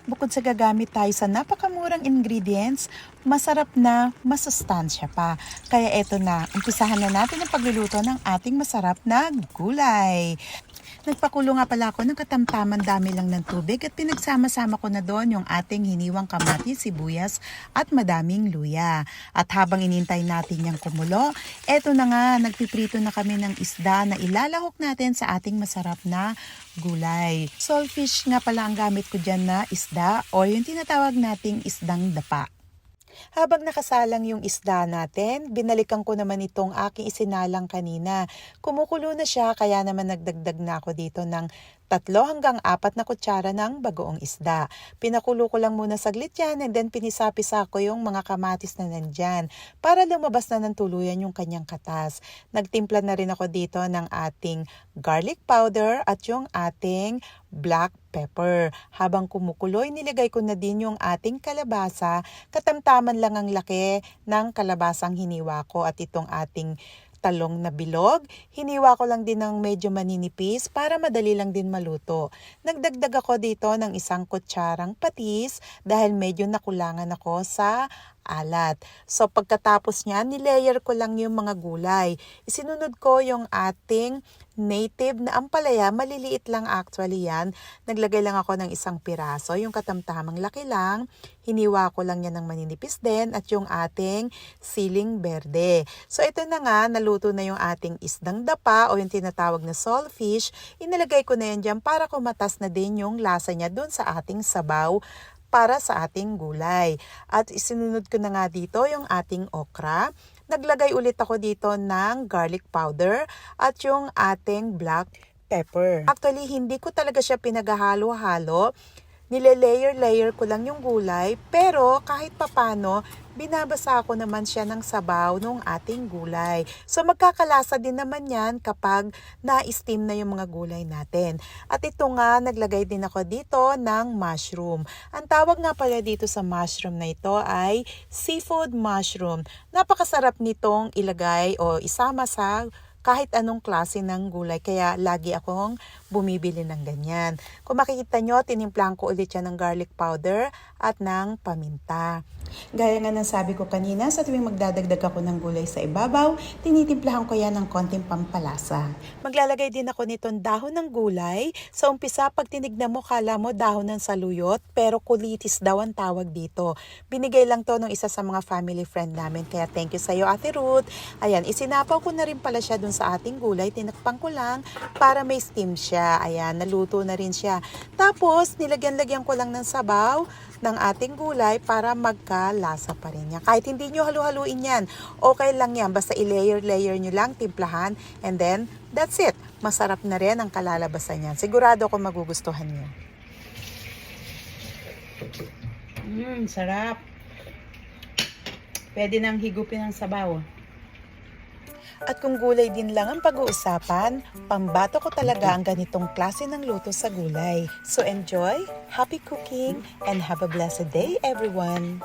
Bukod sa gagamit tayo sa napakamurang ingredients, masarap na masustansya pa. Kaya eto na, umpisahan na natin ang pagluluto ng ating masarap na gulay. Nagpakulo nga pala ako ng katamtaman dami lang ng tubig at pinagsama-sama ko na doon yung ating hiniwang kamatis, sibuyas at madaming luya. At habang inintay natin yung kumulo, eto na nga, nagpiprito na kami ng isda na ilalahok natin sa ating masarap na gulay. Saltfish nga pala ang gamit ko dyan na isda o yung tinatawag nating isdang dapa. Habang nakasalang yung isda natin, binalikan ko naman itong aking isinalang kanina. Kumukulo na siya kaya naman nagdagdag na ako dito ng 3 hanggang 4 na kutsara ng bagoong isda. Pinakulo ko lang muna saglit yan and then pinisapisa ko yung mga kamatis na nandyan para lumabas na ng tuluyan yung kanyang katas. Nagtimpla na rin ako dito ng ating garlic powder at yung ating black pepper. Habang kumukuloy, nilagay ko na din yung ating kalabasa. Katamtaman lang ang laki ng kalabasang hiniwa ko at itong ating talong na bilog. Hiniwa ko lang din ng medyo maninipis para madali lang din maluto. Nagdagdag ako dito ng 1 kutsarang patis dahil medyo nakulangan ako sa alat. So pagkatapos niya, nilayer ko lang yung mga gulay. Isinunod ko yung ating native na ampalaya, maliliit lang actually yan. Naglagay lang ako ng 1 piraso, yung katamtamang laki lang. Hiniwa ko lang yan ng maninipis din at yung ating siling berde. So ito na nga, naluto na yung ating isdang dapa o yung tinatawag na saltfish. Inilagay ko na yan dyan para kumatas na din yung lasa niya dun sa ating sabaw para sa ating gulay. At isinunod ko na nga dito yung ating okra. Naglagay ulit ako dito ng garlic powder at yung ating black pepper. Actually, hindi ko talaga siya pinaghahalo-halo. Nile-layer ko lang yung gulay, pero kahit papano, binabasa ko naman siya ng sabaw ng ating gulay. So magkakalasa din naman yan kapag na-steam na yung mga gulay natin. At ito nga, naglagay din ako dito ng mushroom. Ang tawag nga pala dito sa mushroom na ito ay seafood mushroom. Napakasarap nitong ilagay o isama sa kahit anong klase ng gulay. Kaya lagi akong bumibili ng ganyan. Kung makikita nyo, tinimplahan ko ulit yan ng garlic powder at ng paminta. Gaya nga ng sabi ko kanina, sa tuwing magdadagdag ako ng gulay sa ibabaw, tinitimplahan ko yan ng konting pampalasa. Maglalagay din ako nitong dahon ng gulay. Sa umpisa, pag tinignan mo, kala mo dahon ng saluyot, pero kulitis daw ang tawag dito. Binigay lang to ng isa sa mga family friend namin, kaya thank you sa'yo, Ate Ruth. Ayan, isinapaw ko na rin pala siya dun sa ating gulay, tinakpan ko lang para may steam siya. Ayan, naluto na rin siya. Tapos, nilagyan-lagyan ko lang ng sabaw ng ating gulay para magkalasa pa rin yan. Kahit hindi nyo halu-haluin yan, okay lang yan. Basta i-layer nyo lang, timplahan, and then, that's it. Masarap na rin ang kalalabasan yan. Sigurado ako magugustuhan nyo. Sarap. Pwede nang higupin ang sabaw. At kung gulay din lang ang pag-uusapan, pambato ko talaga ang ganitong klase ng luto sa gulay. So enjoy, happy cooking, and have a blessed day everyone!